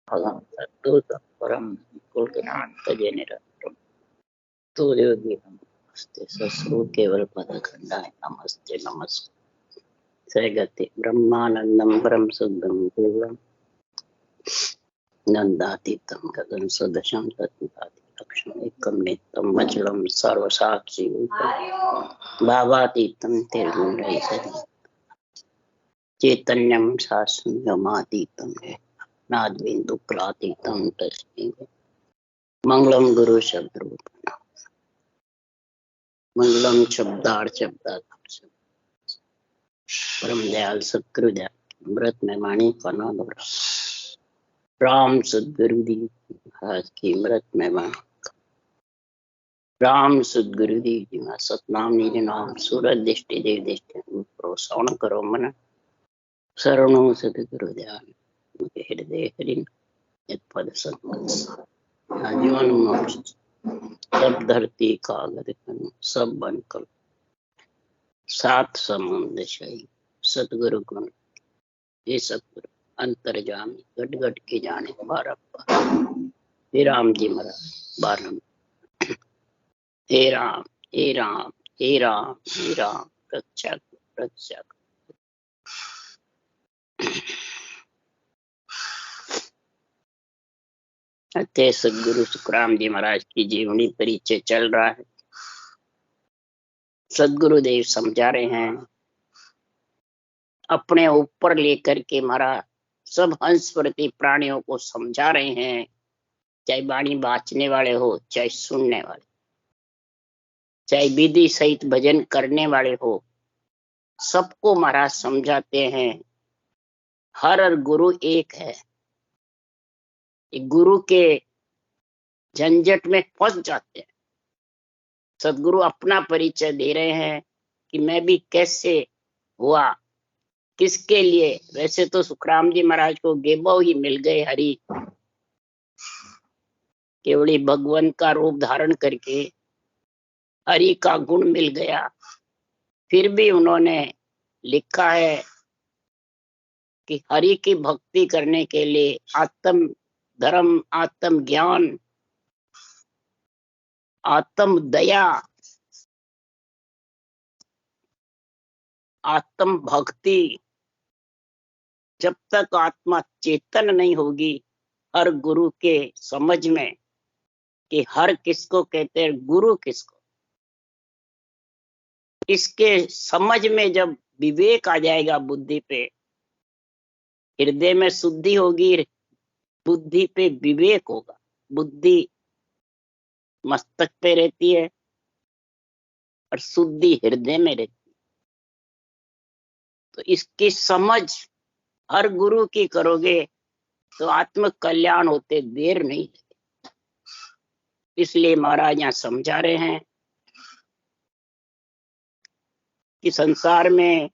भगं सद्गुरुतं परं कुलज्ञानतजेनिरन्तरं तुर्योगीनमस्ते सस्रुकेवलपदखण्डाय नमस्ते नमस्ते सैगति ब्रह्मानन्दं परं शुद्धं पूर्णं नन्दातीतं गगन सदशं तत्त्वादिलक्ष्यम् एकं नित्यं मचलं सर्वसाक्षि भावातीतं तिर्गुणरहितं चैतन्यं शास्त्रमातीतं नाद्बिन्दुक्लातीतं तस्मै मंगलम गुरु शब्द मंगलम शब्दार्थ परम दयाल सतगुरुदेव अमृत में वाणी फना राम सदगुरु दी आज की अमृत में वाणी राम सदगुरु दी जी में सतनाम निज नाम सूरज दृष्टि देव दृष्टि प्रोत्साहन करो मन शरणो सतगुरु दयाल मुझे हृदय हरिन यत पद संगत जीवन मोक्ष सब धरती कागज सब बनकर सात समुद्र शाही सतगुरु गुण ये सतगुरु अंतर्जामी गट गट के जाने बारप्पा हे राम जी महाराज बारम हे राम हे राम हे राम हे राम रक्षक रक्षक अत्य सदगुरु सुखराम जी महाराज की जीवनी परिचय चल रहा है। सदगुरुदेव समझा रहे हैं अपने ऊपर लेकर के महाराज सब हंस प्रति प्राणियों को समझा रहे हैं, चाहे वाणी बाँचने वाले हो चाहे सुनने वाले, चाहे विधि सहित भजन करने वाले हो, सबको महाराज समझाते हैं हर गुरु एक है। गुरु के झंझट में फंस जाते हैं। सदगुरु अपना परिचय दे रहे हैं कि मैं भी कैसे हुआ, किसके लिए। वैसे तो सुखराम जी महाराज को गेबो ही मिल गए, हरि केवली भगवान का रूप धारण करके हरि का गुण मिल गया। फिर भी उन्होंने लिखा है कि हरि की भक्ति करने के लिए आत्म धर्म, आत्म ज्ञान, आत्म दया, आत्म भक्ति, जब तक आत्मा चेतन नहीं होगी हर गुरु के समझ में कि हर किसको कहते हैं, गुरु किसको, इसके समझ में जब विवेक आ जाएगा, बुद्धि पे, हृदय में शुद्धि होगी, बुद्धि पे विवेक होगा। बुद्धि मस्तक पे रहती है और शुद्धि हृदय में रहती है। तो इसकी समझ हर गुरु की करोगे तो आत्म कल्याण होते देर नहीं लगती। इसलिए महाराज यहाँ समझा रहे हैं कि संसार में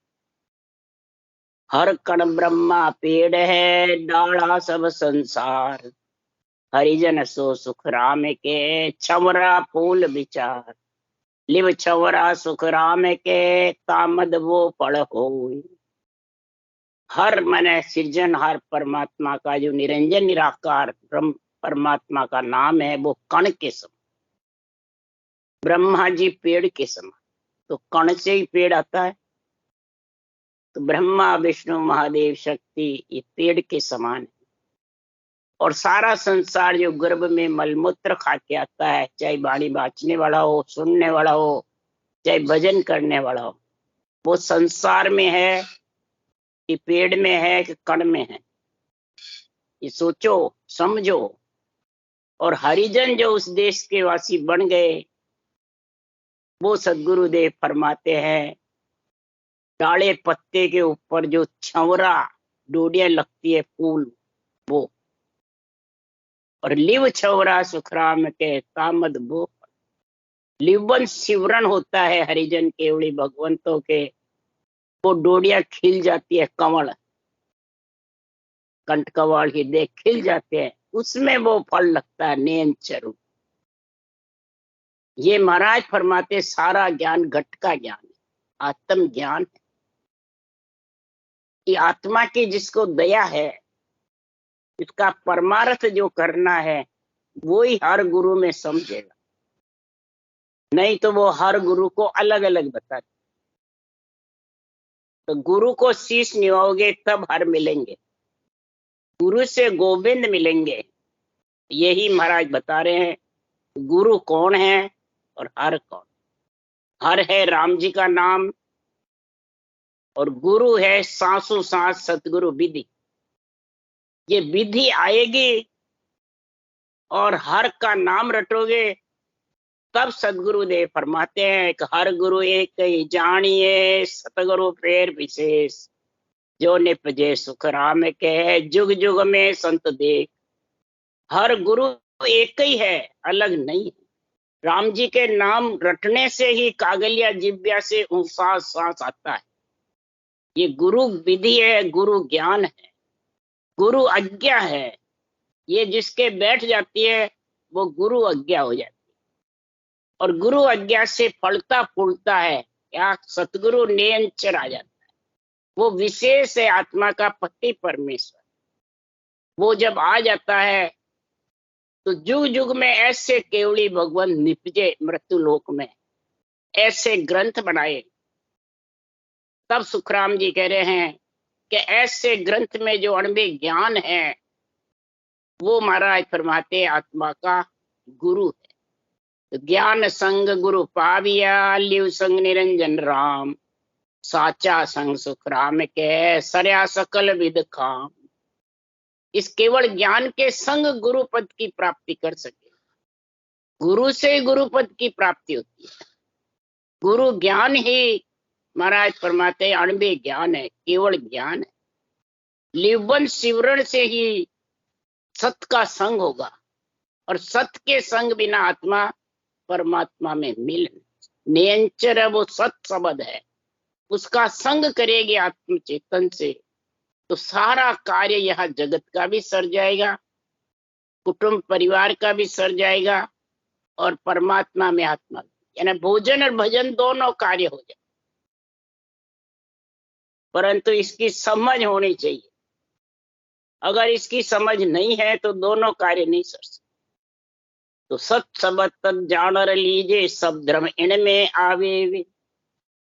हर कण ब्रह्मा पेड़ है, डाला सब संसार, हरिजन सो सुख राम के, छवरा फूल विचार, लिव छवरा सुख राम के, तामद वो पड़ होई। हर मन सृजन हर परमात्मा का जो निरंजन निराकार ब्रह्म परमात्मा का नाम है, वो कण के समान, ब्रह्मा जी पेड़ के समान। तो कण से ही पेड़ आता है, तो ब्रह्मा विष्णु महादेव शक्ति ये पेड़ के समान है। और सारा संसार जो गर्भ में मलमूत्र खा के आता है, चाहे वाणी बाँचने वाला हो, सुनने वाला हो, चाहे भजन करने वाला हो, वो संसार में है कि पेड़ में है कि कण में है, ये सोचो समझो। और हरिजन जो उस देश के वासी बन गए, वो सदगुरुदेव फरमाते हैं डाले पत्ते के ऊपर जो छवरा डोडियां लगती है फूल, वो। और लिव छवरा सुखराम के, तामद वो। लिवन सिवरण होता है हरिजन केवड़ी भगवंतों के, वो डोडियां खिल जाती है, कंवल कंठ कवाल हृदय खिल जाते हैं, उसमें वो फल लगता है नयन चरु। ये महाराज फरमाते सारा ज्ञान घट का ज्ञान है, आत्म ज्ञान है। ये आत्मा की जिसको दया है, इसका परमार्थ जो करना है वो ही हर गुरु में समझेगा, नहीं तो वो हर गुरु को अलग अलग बता। तो गुरु को शीश निभाओगे तब हर मिलेंगे, गुरु से गोविंद मिलेंगे। यही महाराज बता रहे हैं, गुरु कौन है और हर कौन। हर है राम जी का नाम और गुरु है सांसों सांस सतगुरु विधि। ये विधि आएगी और हर का नाम रटोगे तब सदगुरुदेव फरमाते हैं कि हर गुरु एक ही जानिए, सतगुरु फेर विशेष, जो निपजे सुख राम के, जुग जुग में संत देख। हर गुरु एक ही है, अलग नहीं है। राम जी के नाम रटने से ही कागलिया जिब्या से सांस सांस आता है। ये गुरु विधि है, गुरु ज्ञान है, गुरु आज्ञा है। ये जिसके बैठ जाती है वो गुरु आज्ञा हो जाती है, और गुरु आज्ञा से फलता फूलता है या सतगुरु नियंचर आ जाता है। वो विशेष है आत्मा का पति परमेश्वर। वो जब आ जाता है तो जुग जुग में ऐसे केवली भगवान निपजे मृत्यु लोक में, ऐसे ग्रंथ बनाए। तब सुखराम जी कह रहे हैं कि ऐसे ग्रंथ में जो अणबे ज्ञान है वो महाराज फरमाते आत्मा का गुरु है। तो ज्ञान संग गुरु पाविया, लिव संग निरंजन राम, साचा संग सुख राम के, सरया सकल विद खाम। इस केवल ज्ञान के संग गुरु पद की प्राप्ति कर सके। गुरु से गुरु पद की प्राप्ति होती है। गुरु ज्ञान ही महाराज फरमाते अणबे ज्ञान है, केवल ज्ञान है। लिवन सिवरण से ही सत का संग होगा, और सत के संग बिना आत्मा परमात्मा में मिल। नियंचर वो सत शब्द है, उसका संग करेगी आत्म चेतन से तो सारा कार्य यह जगत का भी सर जाएगा, कुटुंब परिवार का भी सर जाएगा, और परमात्मा में आत्मा, यानी भोजन और भजन दोनों कार्य हो जाए। परंतु इसकी समझ होनी चाहिए। अगर इसकी समझ नहीं है तो दोनों कार्य नहीं सर सकते। तो सत शब्द तद जानर लीजे, सब धर्म इनमें आवे।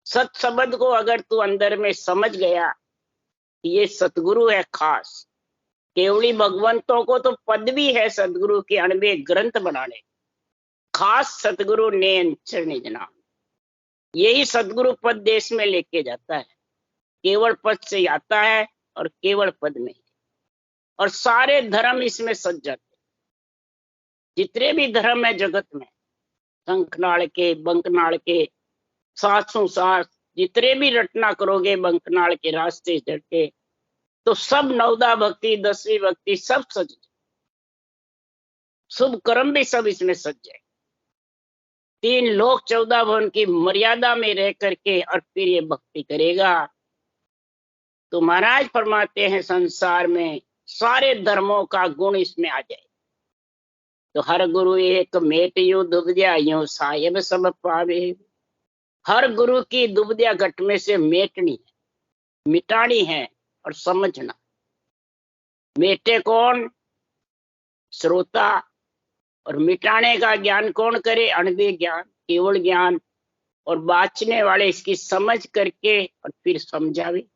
सत शब्द को अगर तू अंदर में समझ गया, ये सतगुरु है खास। केवली भगवंतों को तो पद भी है सतगुरु के अणबे ग्रंथ बनाने, खास सतगुरु ने निज नाम। यही सतगुरु पद देश में लेके जाता है। केवल पद से आता है और केवल पद में, और सारे धर्म इसमें सज जाते। जितने भी धर्म है जगत में, शंखनाल के, बंकनाल के, सासों सास, जितने भी रटना करोगे बंकनाल के रास्ते चढ़ के, तो सब नवदा भक्ति, 10वीं भक्ति सब सज, शुभ कर्म भी सब इसमें सज जाए। 3 लोक 14 भवन की मर्यादा में रह करके और फिर ये भक्ति करेगा। तो महाराज फरमाते हैं संसार में सारे धर्मों का गुण इसमें आ जाए। तो हर गुरु एक मेट यू दुबदिया, यूं साहेब सब पावे। हर गुरु की दुबदिया घट में से मेटनी है, मिटानी है और समझना। मेटे कौन? श्रोता। और मिटाने का ज्ञान कौन करे? अणबे ज्ञान, केवल ज्ञान। और बाँचने वाले इसकी समझ करके और फिर समझावे।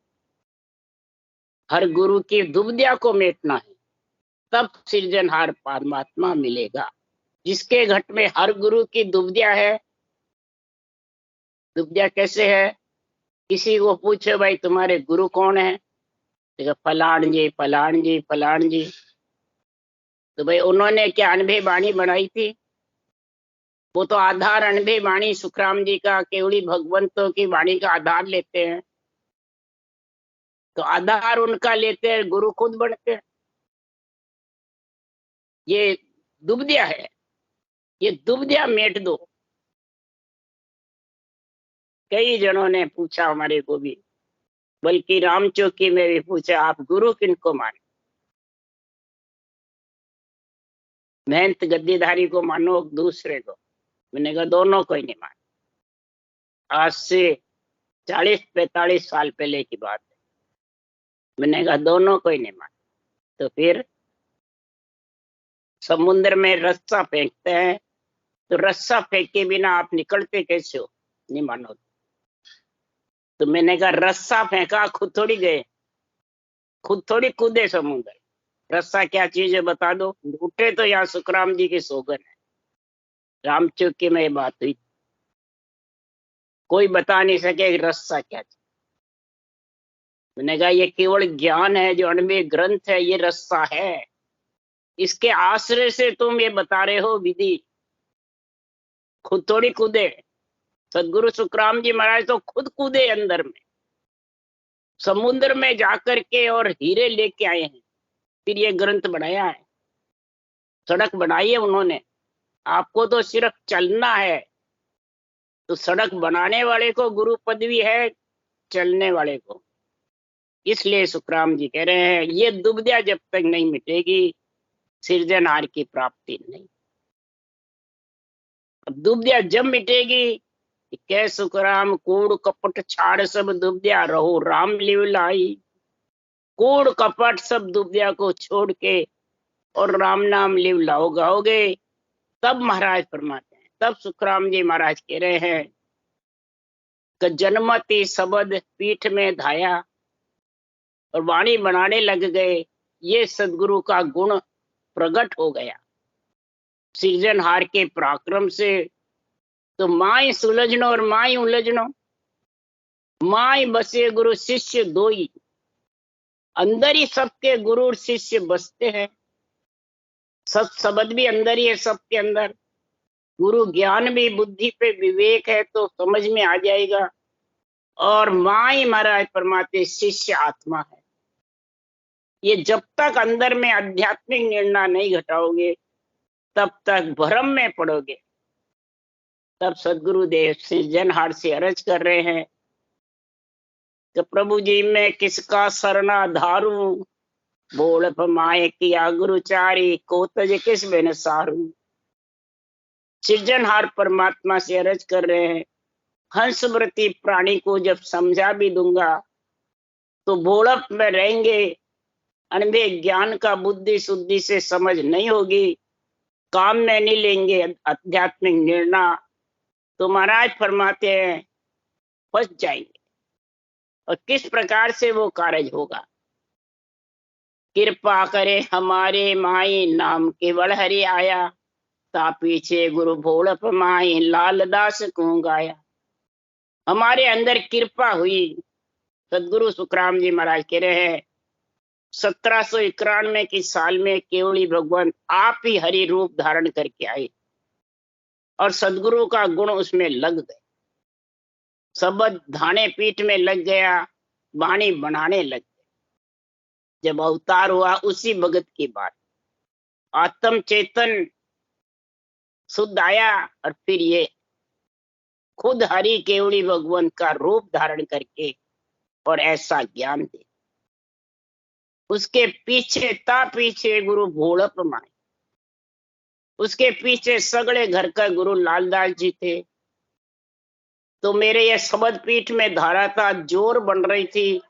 हर गुरु की दुबदिया को मेटना है, तब सृजनहार परमात्मा मिलेगा। जिसके घट में हर गुरु की दुबदिया है। दुबदिया कैसे है? किसी को पूछे भाई तुम्हारे गुरु कौन है, तो फलान जी फलान जी फलान जी। तो भाई उन्होंने क्या अनभे वाणी बनाई थी? वो तो आधार अनभे वाणी सुखराम जी का, केवली भगवंतों की वाणी का आधार लेते हैं। तो आधार उनका लेते हैं, गुरु खुद बनते हैं। ये दुबदिया है, ये दुबदिया मेट दो। कई जनों ने पूछा हमारे को भी, बल्कि राम चौकी में भी पूछा, आप गुरु किनको माने? महंत गद्दीधारी को मानो दूसरे को? मैंने कहा दोनों को ही नहीं माने। आज से 40-45 साल पहले की बात है। मैंने कहा दोनों को ही नहीं माने। तो फिर समुद्र में रस्सा फेंकते हैं तो रस्सा फेंक के बिना आप निकलते कैसे हो? नहीं मानो तो मैंने कहा रस्सा फेंका, खुद थोड़ी गए, खुद थोड़ी कूदे समुद्र। रस्सा क्या चीज है बता दो। उठे तो यहाँ सुखराम जी की सोगन है, रामचौकी में ये बात हुई, कोई बता नहीं सके रस्सा क्या चीज। मैंने कहा ये केवल ज्ञान है, जो अणवीय ग्रंथ है ये रस्सा है, इसके आश्रय से तुम ये बता रहे हो विधि, खुद थोड़ी कूदे। सदगुरु सुखराम जी महाराज तो खुद कूदे अंदर में, समुद्र में जाकर के और हीरे लेके आए हैं, फिर ये ग्रंथ बनाया है, सड़क बनाई है उन्होंने। आपको तो सिर्फ चलना है, तो सड़क बनाने वाले को गुरु पदवी है, चलने वाले को। इसलिए सुखराम जी कह रहे हैं ये दुविधा जब तक नहीं मिटेगी सृजनहार की प्राप्ति नहीं। अब दुविधा जब मिटेगी, कह सुखराम कूड़ कपट छाड़ सब दुविधा रहो राम लिव लाई। कूड़ कपट सब दुविधा को छोड़ के और राम नाम लिव लाओ गाओगे, तब महाराज फरमाते हैं, तब सुखराम जी महाराज कह रहे हैं कि जन्मति शब्द पीठ में धाया और वाणी बनाने लग गए, ये सदगुरु का गुण प्रकट हो गया सृजनहार के पराक्रम से। तो माई सुलझनो और माई उलझनो, माई बसे गुरु शिष्य दोई, अंदर ही सबके गुरु और शिष्य बसते हैं। सब शब्द भी अंदर ही है सबके अंदर, गुरु ज्ञान भी, बुद्धि पे विवेक है तो समझ में आ जाएगा। और माई महाराज परमात्मा शिष्य आत्मा है। ये जब तक अंदर में आध्यात्मिक निर्णय नहीं घटाओगे तब तक भ्रम में पड़ोगे। तब सदगुरुदेव सृजनहार से अर्ज कर रहे हैं कि प्रभु जी मैं किसका सरना धारू, बोल माए किया गुरुचारी को तज किस बिन सारू। सृजनहार परमात्मा से अर्ज कर रहे हैं हंस वृत्ति प्राणी को जब समझा भी दूंगा तो भोलप में रहेंगे, अनबे ज्ञान का बुद्धि शुद्धि से समझ नहीं होगी, काम में नहीं लेंगे आध्यात्मिक निर्णय, तो महाराज फरमाते हैं फंस जाएंगे। और किस प्रकार से वो कार्य होगा? कृपा करे हमारे माई नाम केवल हरि आया, ता पीछे गुरु भोलप माई लाल दास को गाया। हमारे अंदर कृपा हुई। सदगुरु सुखराम जी महाराज कह रहे हैं 1791 की साल में केवली भगवान आप ही हरि रूप धारण करके आए और सदगुरु का गुण उसमें लग गए, शब्द धाने पीठ में लग गया, वाणी बनाने लग गए। जब अवतार हुआ उसी भगत की बात, आत्म चेतन शुद्ध आया और फिर ये खुद हरि केवली भगवान का रूप धारण करके और ऐसा ज्ञान दे। उसके पीछे ता पीछे गुरु भोलप माए, उसके पीछे सगड़े घर का गुरु लालदास जी थे। तो मेरे ये शब्द पीठ में धारा था, जोर बन रही थी,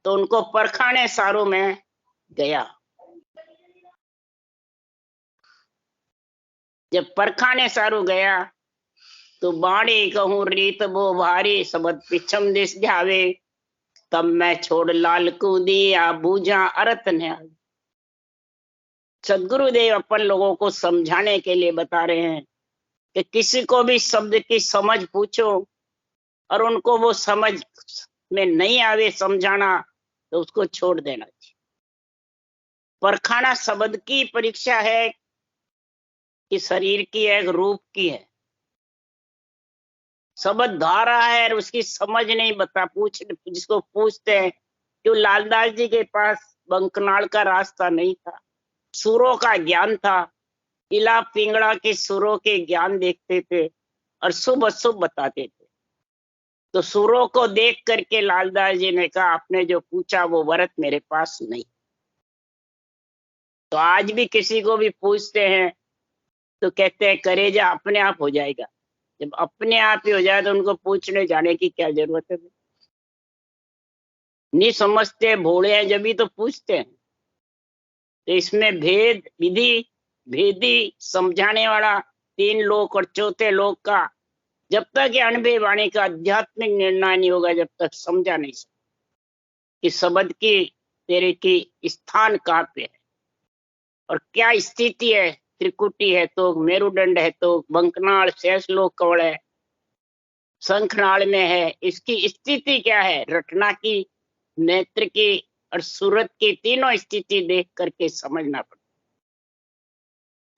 तो उनको परखाने सारू में गया। जब परखाने सारू गया तो बाणी कहूं रीत वो भारी, शब्द पिछम दिस जावे, तब मैं छोड़ लाल कूदिया बूझा अरत ने। सदगुरुदेव अपन लोगों को समझाने के लिए बता रहे हैं कि किसी को भी शब्द की समझ पूछो और उनको वो समझ में नहीं आवे समझाना, तो उसको छोड़ देना चाहिए। परखाना शब्द की परीक्षा है कि शरीर की है, रूप की है। शब्द धारा है और उसकी समझ नहीं बता, जिसको पूछते हैं क्यों, लालदास जी के पास बंकनाल का रास्ता नहीं था, सुरों का ज्ञान था, इला पिंगड़ा के सुरों के ज्ञान देखते थे और शुभ अशुभ बताते थे। तो सुरों को देख करके लालदास जी ने कहा आपने जो पूछा वो वरत मेरे पास नहीं। तो आज भी किसी को भी पूछते हैं तो कहते हैं करेजा अपने आप हो जाएगा। जब अपने आप ही हो जाए तो उनको पूछने जाने की क्या जरूरत है? नहीं समझते, भोले हैं जब भी तो पूछते हैं। तो इसमें भेद विधि भेदी समझाने वाला, तीन लोक और चौथे लोक का, जब तक ये अनुभव वाणी का आध्यात्मिक निर्णय नहीं होगा, जब तक समझा नहीं सकता कि शब्द की तेरे की स्थान कहाँ पे है और क्या स्थिति है। त्रिकुटी है तो मेरुदंड है तो बंकनाल शेषलोक कवल है, शंखनाल में है, इसकी स्थिति क्या है, रटना की, नेत्र की और सूरत की, तीनों स्थिति देख करके समझना पड़ता,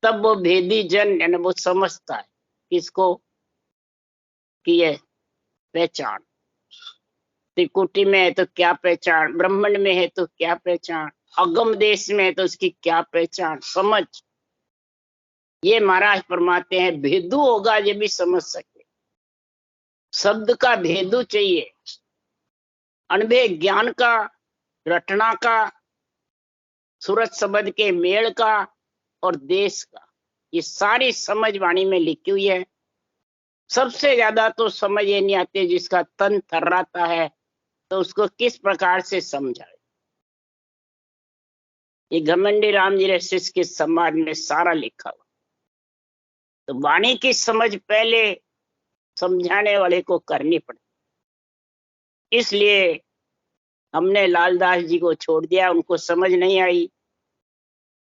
तब वो भेदी जन यानी वो समझता है किसको, कि ये पहचान त्रिकुटी में है तो क्या पहचान, ब्रह्मांड में है तो क्या पहचान, अगम देश में है तो उसकी क्या पहचान, समझ। ये महाराज फरमाते हैं भेदू होगा ये भी समझ सके, शब्द का भेदू चाहिए, अनुभव ज्ञान का, रटना का, सूरत शब्द के मेल का और देश का, ये सारी समझ वाणी में लिखी हुई है। सबसे ज्यादा तो समझ ये नहीं आती जिसका तन थर्राता है, तो उसको किस प्रकार से समझाए। ये घमंडी राम जी शिष्य के समाज में सारा लिखा हुआ। तो वाणी की समझ पहले समझाने वाले को करनी पड़ती, इसलिए हमने लालदास जी को छोड़ दिया, उनको समझ नहीं आई।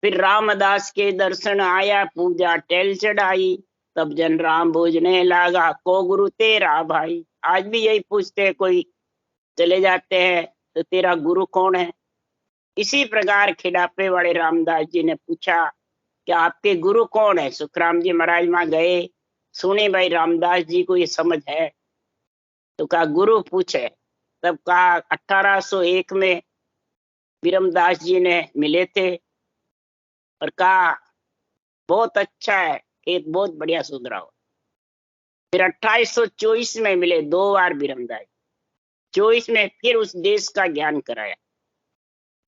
फिर रामदास के दर्शन आया, पूजा टेल चढ़ाई, तब जन राम बूझने लगा, को गुरु तेरा भाई। आज भी यही पूछते हैं, कोई चले जाते हैं तो तेरा गुरु कौन है। इसी प्रकार खिड़ापे वाले रामदास जी ने पूछा कि आपके गुरु कौन है। सुखराम जी महाराज वहां गए, सुने भाई रामदास जी को ये समझ है, तो कहा गुरु पूछे। तब कहा 1801 में विरमदास जी ने मिले थे और कहा बहुत अच्छा है, खेत बहुत बढ़िया सुधरा हो। फिर 2824 में मिले, 2 बार विरमदास, 24 में फिर उस देश का ज्ञान कराया।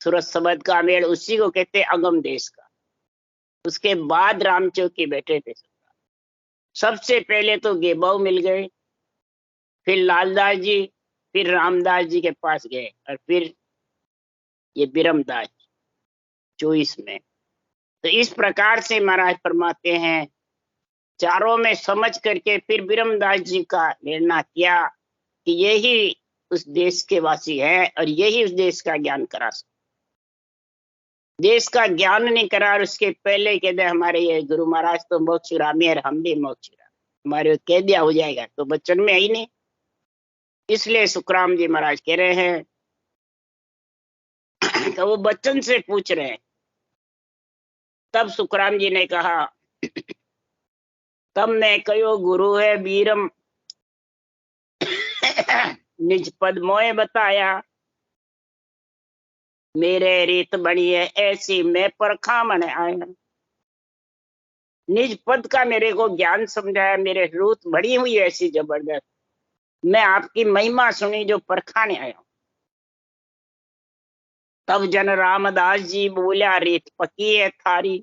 सूरत शब्द का मेल उसी को कहते अगम देश का। उसके बाद रामचौकी बैठे थे। सबसे पहले तो गेबाऊ मिल गए, फिर लालदास जी, फिर रामदास जी के पास गए और फिर ये विरमदास 24 में। तो इस प्रकार से महाराज फरमाते हैं, चारों में समझ करके फिर विरमदास जी का निर्णय किया कि यही उस देश के वासी है और यही उस देश का ज्ञान करा सकते। देश का ज्ञान नहीं करा और उसके पहले कहते हमारे ये गुरु महाराज तो मोक्षरामी है, हम भी मोक्षरामी, हमारे कह दिया हो जाएगा, तो बच्चन में है ही नहीं। इसलिए सुखराम जी महाराज कह रहे हैं तो वो बच्चन से पूछ रहे हैं। तब सुखराम जी ने कहा, तब मैं कहो गुरु है वीरम निज पद मोए बताया, मेरे रीत बनी है ऐसी मैं परखा मन आया। निज पद का मेरे को ज्ञान समझाया, मेरे रूत बड़ी हुई ऐसी जबरदस्त, मैं आपकी महिमा सुनी जो परखाने आया। तब जन रामदास जी बोला रीत पक्की है थारी।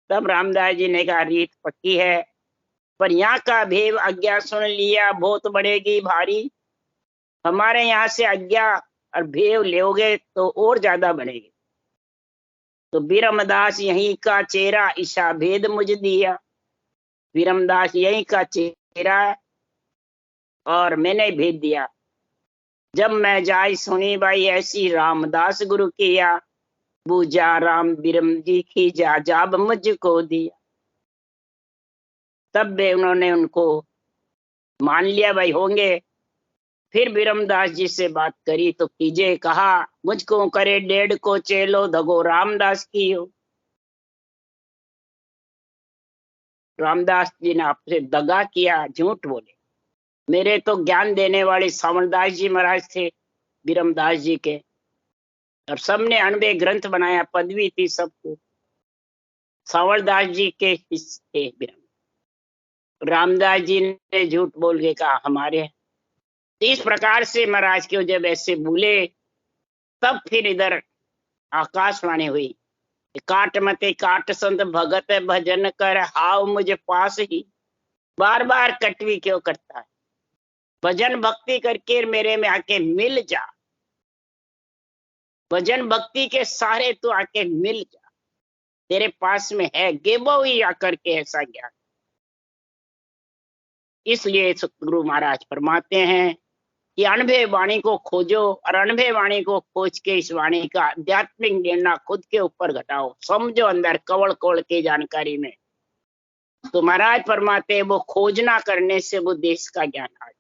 तब रामदास जी ने कहा रीत पक्की है, पर यहाँ का भेव आज्ञा सुन लिया बहुत बढ़ेगी भारी। हमारे यहाँ से आज्ञा और भेव लोगे तो और ज्यादा बढ़ेगी। तो विरमदास यहीं का चेहरा ईशा भेद मुझ दिया। विरमदास यहीं का चेहरा और मैंने भेद दिया। जब मैं जाई सुनी भाई ऐसी रामदास गुरु किया, बूझा राम बिरम जी की जा जाब मुझको दिया। तब भी उन्होंने उनको मान लिया भाई होंगे। फिर विरमदास जी से बात करी तो कीजे कहा, मुझको करे 1.5 को चेलो धगो रामदास की हो। रामदास जी ने आपसे दगा किया, झूठ बोले। मेरे तो ज्ञान देने वाले सावरदास जी महाराज थे विरमदास जी के, और सबने अणबे ग्रंथ बनाया, पदवी थी सबको। सावरदास जी के थे विरम। रामदास जी ने झूठ बोल के कहा हमारे। इस प्रकार से महाराज के जब ऐसे बोले, तब फिर इधर आकाशवाणी हुई, काट मते काट संत भगत भजन कर हाव मुझे पास ही। बार बार कटवी क्यों करता है, भजन भक्ति करके मेरे में आके मिल जा। भजन भक्ति के सारे तो आके मिल जा। तेरे पास में है, गेबो ही आकर के ऐसा ज्ञान। इसलिए सतगुरु महाराज फरमाते हैं कि अनुभव वाणी को खोजो, और अनुभव वाणी को खोज के इस वाणी का आध्यात्मिक निर्णय खुद के ऊपर घटाओ, समझो अंदर कवड़ कवड़ की जानकारी में। तो महाराज फरमाते हैं वो खोजना करने से वो देश का ज्ञान आ जाए।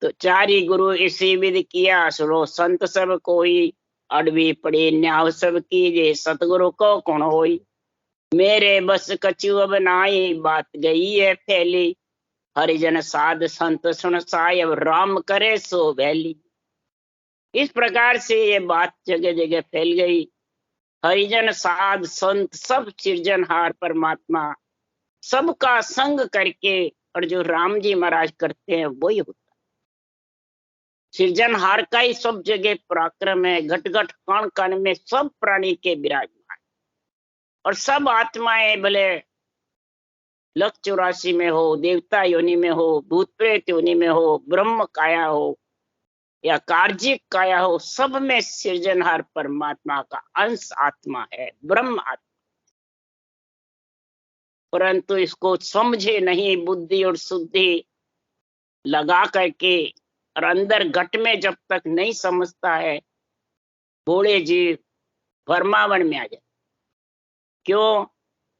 तो चारि गुरु इसी विधि किया, सुनो संत सब कोई, अड़वी पड़ी न्याव सब कीजे, सतगुरु को कौन होई। मेरे बस कछु अब नाई, बात गई है फैली, हरिजन साध संत सुन साय, अब राम करे सो भैली। इस प्रकार से ये बात जगह जगह फैल गई। हरिजन साध संत सब सृजनहार परमात्मा सबका संग करके, और जो राम जी महाराज करते हैं वही होता है। सृजनहार का ही सब जगह पराक्रम है, घट घट कण कण में सब प्राणी के विराजमान, और सब आत्माएं भले 184 में हो, देवता योनि में हो, भूत प्रेत योनि में हो, ब्रह्म काया हो या कार्जिक काया हो, सब में सृजनहार परमात्मा का अंश आत्मा है, ब्रह्म आत्मा। परंतु इसको समझे नहीं, बुद्धि और शुद्धि लगा करके, और अंदर घट में जब तक नहीं समझता है, भोले जीव भरमावन में आ जाए। क्यों?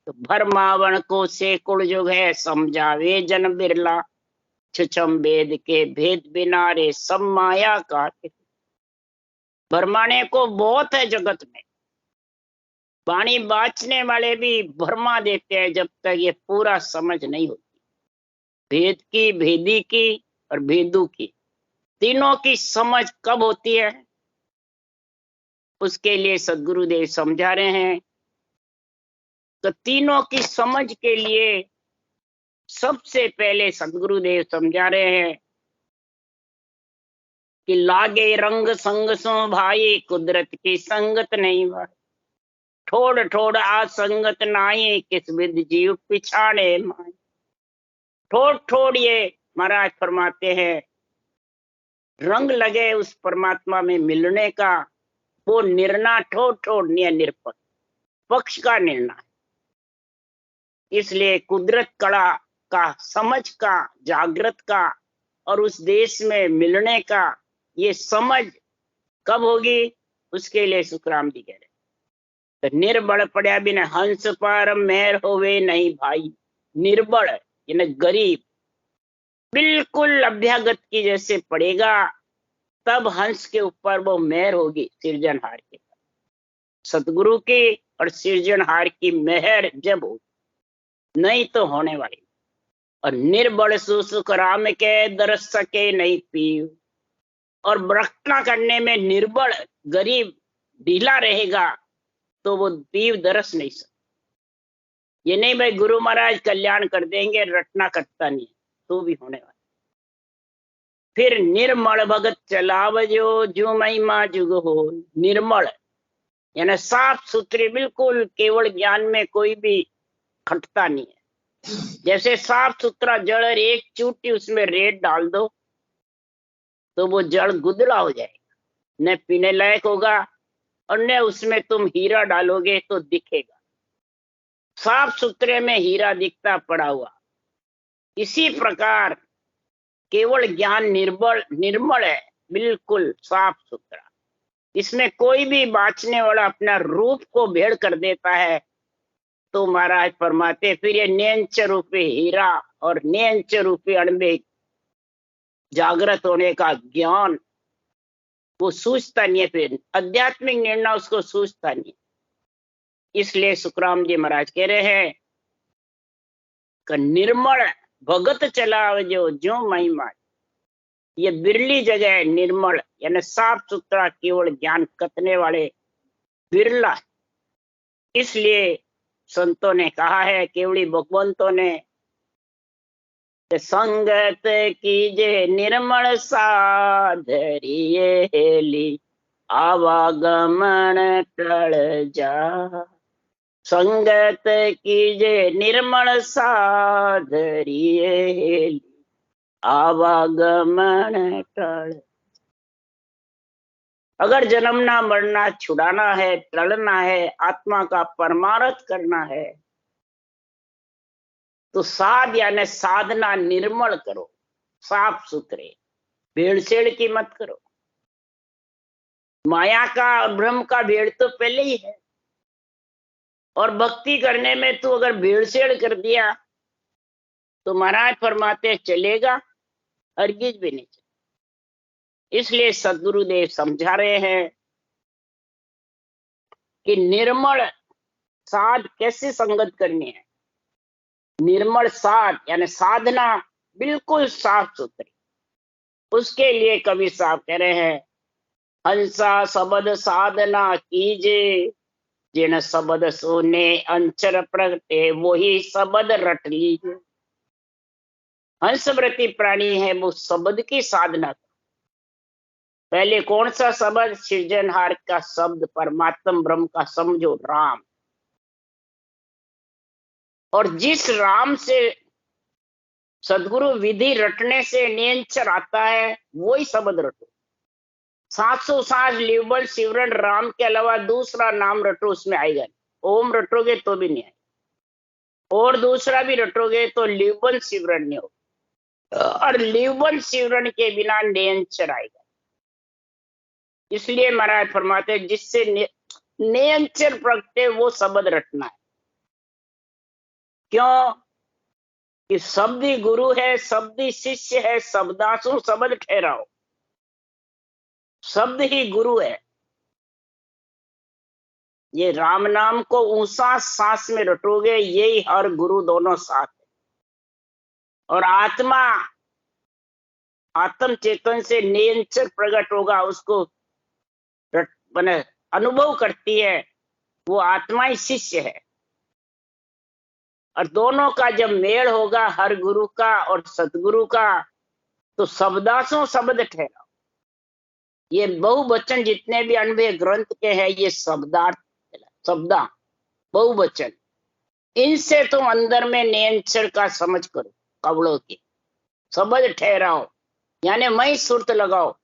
तो भरमावन को सैकड़ युग है, समझावे जन बिरला, छुछम वेद के भेद बिना रे, सब माया का। भरमाने को बहुत है जगत में, वाणी बाचने वाले भी भरमा देते हैं जब तक ये पूरा समझ नहीं होती। भेद की, भेदी की और भेदू की, तीनों की समझ कब होती है, उसके लिए सद्गुरुदेव समझा रहे हैं। तो तीनों की समझ के लिए सबसे पहले सद्गुरुदेव समझा रहे हैं कि लागे रंग संग सो भाई, कुदरत की संगत नहीं भाई। ठोड़ ठोड़ असंगत नाई, किस विध जीव पिछाड़े माई। ठोड़ ठोड़ ये महाराज फरमाते हैं रंग लगे उस परमात्मा में मिलने का, वो निर्णय ठोड़ ठोड़ निरपक्ष पक्ष का निर्णय। इसलिए कुदरत कला का, समझ का, जागृत का, और उस देश में मिलने का ये समझ कब होगी, उसके लिए सुखराम जी कह रहे तो निर्बल पड़ा बिना हंस पर मेहर होवे नहीं भाई। निर्बल यानी गरीब, बिल्कुल अभ्यागत की जैसे पड़ेगा, तब हंस के ऊपर वो मेहर होगी सृजनहार के। सतगुरु की और सृजनहार की मेहर जब होगी, नहीं तो होने वाली। और निर्बल सुख राम के दरस सके नहीं पीव, और भ्रष्टा करने में निर्बल गरीब ढीला रहेगा तो वो पीव दरस नहीं सकता। ये नहीं भाई गुरु महाराज कल्याण कर देंगे, रटना कटता नहीं, तो भी होने वाला। फिर निर्मल भगत चलावजो, जो महिमा जुग हो। निर्मल यानी साफ सुथरे, बिल्कुल केवल ज्ञान में कोई भी खटता नहीं है। जैसे साफ सुथरा जल, एक चूटी उसमें रेत डाल दो तो वो जल गुदला हो जाएगा, न पीने लायक होगा, और न उसमें तुम हीरा डालोगे तो दिखेगा। साफ सुथरे में हीरा दिखता पड़ा हुआ। इसी प्रकार केवल ज्ञान निर्मल है, बिल्कुल साफ सुथरा। इसमें कोई भी बाचने वाला अपना रूप को भेड़ कर देता है तो महाराज फरमाते फिर ये नेंच रूपी हीरा और नेंच रूपी अणबे जागृत होने का ज्ञान वो सूझता नहीं है, फिर आध्यात्मिक निर्णय उसको सूझता नहीं। इसलिए सुखराम जी महाराज कह रहे हैं कि निर्मल भगत चलाव जो महिमा। ये बिरली जगह है निर्मल, यानी साफ सुथरा केवल ज्ञान कतने वाले बिरला। इसलिए संतों ने कहा है, केवली भगवंतों ने, संगत कीजे निर्मल साधरिये हेली, आवागमन टल जा। संगत कीजे निर्मल साधरिये हेली, आवागमन टल। अगर जन्मना मरना छुड़ाना है, टलना है, आत्मा का परमार्थ करना है, तो साध यानी साधना निर्मल करो, साफ सुथरे, भेड़सेड़ की मत करो। माया का और ब्रह्म का भेड़ तो पहले ही है, और भक्ति करने में तू अगर भेड़सेड़ कर दिया तो महाराज फरमाते चलेगा, हरगिज भी नहीं चलेगा। इसलिए सदगुरुदेव समझा रहे हैं कि निर्मल साध कैसे संगत करनी है। निर्मल साध यानी साधना बिल्कुल साफ सुथरी। उसके लिए कबीर साहब कह रहे हैं, हंसा सबद साधना कीजे, जिन सबद सोने अंचर प्रगटे, वही सबद रट लीजे। हंसव्रती प्राणी है वो शब्द की साधना। पहले कौन सा शब्द? सृजनहार का शब्द, परमात्मा ब्रह्म का समझो राम। और जिस राम से सदगुरु विधि रटने से नियंचर आता है, वही शब्द रटो। 700 लिवबल सिमरन राम के अलावा दूसरा नाम रटो, उसमें आएगा नहीं। ओम रटोगे तो भी नहीं आएगा, और दूसरा भी रटोगे तो लिवबल सिमरन नहीं होगा, और लिवबल सिमरन के बिना नियंचर आएगा। इसलिए महाराज फरमाते जिससे नियंचर प्रगटे वो शब्द रटना है। क्यों? कि शब्द ही गुरु है, शब्द ही शिष्य है, शब्दासु शब्द ठहराओ। शब्द ही गुरु है। ये राम नाम को ऊंचा सांस में रटोगे, यही हर गुरु दोनों साथ है। और आत्मा आत्म चेतन से नियंचर प्रकट होगा, उसको बने अनुभव करती है, वो आत्मा ही शिष्य है। और दोनों का जब मेल होगा, हर गुरु का और सतगुरु का, तो शब्दासों शब्द ठहराओ। ये बहुवचन जितने भी अनुभव ग्रंथ के हैं, ये शब्दार्थ शब्दा बहुवचन। इनसे तुम अंदर में नियंत्रण का समझ करो, कवड़ों की शब्द ठहराओ, यानी मई सुरत लगाओ।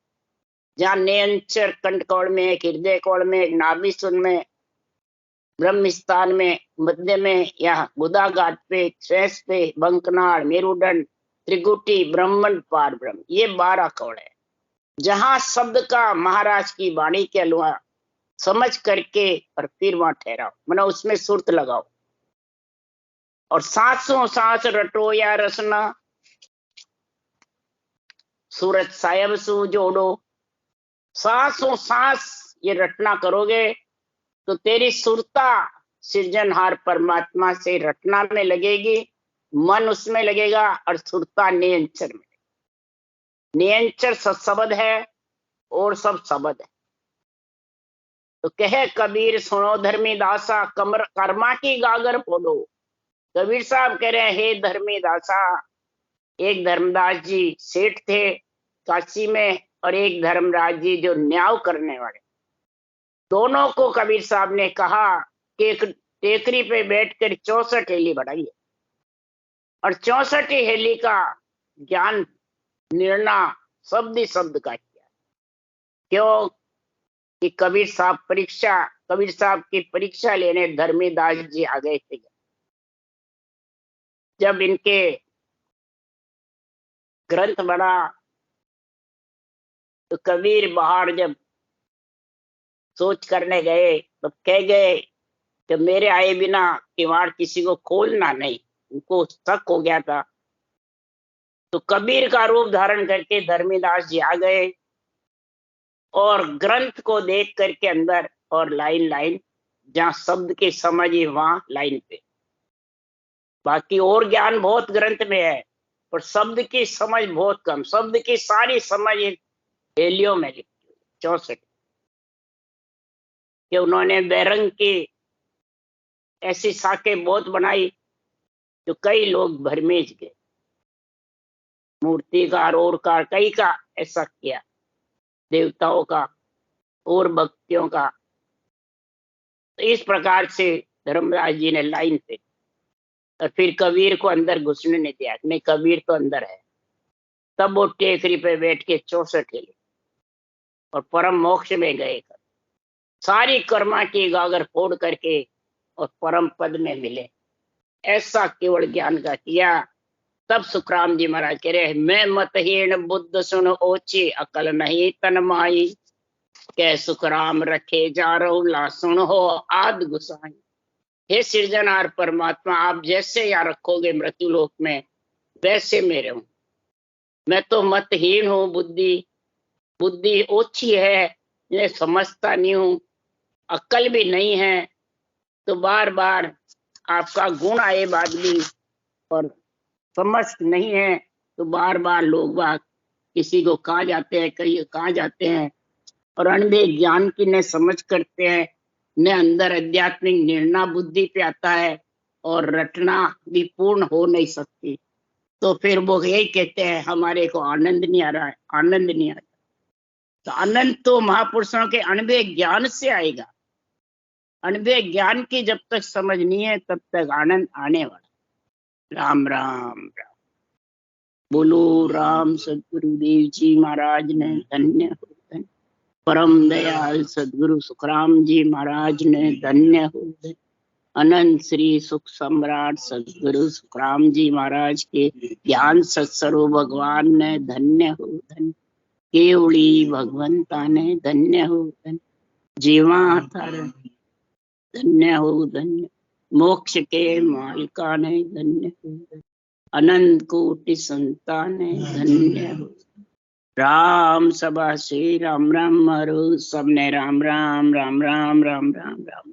जहाँ नियंत्रण कंठकौड़ में, हृदय कौड़ में, नाभिसुन में, ब्रह्म स्थान में, मध्य में, या गुदा घाट पे, श्रेष्ठ पे, बंकनाड़, मेरुदंड, त्रिकुटी, ब्रह्मंड, पार ब्रह्म, ये 12 कौड़ है। जहां शब्द का महाराज की वाणी के अलावा समझ करके और फिर वहां ठहराओ, मतलब उसमें सुरत लगाओ। और 700 सांस रटो या रसना, सूरत सायब सु जोड़ो। 700 सांस ये रटना करोगे तो तेरी सुरता सृजनहार परमात्मा से रटना में लगेगी, मन उसमें लगेगा, और सुरता नियंचर में। नियंचर सत्शब्द है और सब शब्द है। तो कहे कबीर सुनो धर्मी दासा, कर्मा की गागर फोड़ो। कबीर साहब कह रहे हैं, हे धर्मी दासा, एक धर्मदास जी सेठ थे काशी में, और एक धर्मराज जी जो न्याय करने वाले। दोनों को कबीर साहब ने कहा कि एक टेकरी पे बैठकर 64 हेली बढ़ाइए, और 64 हेली का ज्ञान निर्णय शब्द ही शब्द का किया। क्यों? कि कबीर साहब की परीक्षा लेने धर्मीदास जी आ गए थे। जब इनके ग्रंथ बना तो कबीर बाहर जब सोच करने गए तो कह गए कि मेरे आए बिना किवाड़ किसी को खोलना नहीं। उनको शक हो गया था। तो कबीर का रूप धारण करके धर्मीदास जी आ गए, और ग्रंथ को देख करके अंदर, और लाइन लाइन जहां शब्द की समझ ही वहां लाइन पे। बाकी और ज्ञान बहुत ग्रंथ में है, पर शब्द की समझ बहुत कम। शब्द की सारी समझ हेलियो में लिखी हुई 64 कि उन्होंने बैरंग की ऐसी शाखें बहुत बनाई जो कई लोग भरमेज गए। मूर्तिकार और का कई का ऐसा किया, देवताओं का और भक्तियों का। तो इस प्रकार से धर्मराज जी ने लाइन पे, और फिर कबीर को अंदर घुसने नहीं दिया। नहीं, कबीर तो अंदर है। तब वो टेकरी पे बैठ के 64 हेली, और परम मोक्ष में गए, सारी कर्मा की गागर फोड़ करके और परम पद में मिले। ऐसा केवल ज्ञान का किया। तब सुखराम जी महाराज कह रहे, मैं मतहीन बुद्ध सुन ओछी, अकल नहीं तन माई, कै सुखराम रखे जा रहो ला सुन हो आद गुसाई। हे सृजनहार परमात्मा, आप जैसे यहाँ रखोगे मृत्यु लोक में वैसे मैं रहूं। मैं तो मतहीन हूँ, बुद्धि ओछी है, मैं समझता नहीं हूँ, अक्ल भी नहीं है, तो बार बार आपका गुण आए बाद भी और समझ नहीं है, तो बार बार लोग बात किसी को कहा जाते हैं, कहीं कहा जाते हैं, और अनबे ज्ञान की न समझ करते हैं, न अंदर आध्यात्मिक निर्णय बुद्धि पे आता है, और रटना भी पूर्ण हो नहीं सकती। तो फिर वो यही कहते हैं, हमारे को आनंद नहीं आ रहा है, आनंद नहीं आ रहा। तो आनंद तो महापुरुषों के अनबे ज्ञान से आएगा। अनबे ज्ञान की जब तक समझ नहीं है तब तक आनंद आने वाला। राम राम राम। बोलो राम सदगुरुदेव जी महाराज ने धन्य हो, धन्य। परम दयाल सदगुरु सुखराम जी महाराज ने धन्य हो, धन्य। अनंत श्री सुख सम्राट सदगुरु सुखराम जी महाराज के ज्ञान सत्सरो भगवान ने धन्य हो, धन्य। केवड़ी भगवंता ने धन्य हो, धन्य। जीवा थार धन्य हो, धन्य। मोक्ष के मालिका ने धन्य हो, धन्य। अनंत कोटि संतान ने धन्य हो। राम सभा श्री राम राम हरो, सबने राम राम राम राम राम राम राम राम।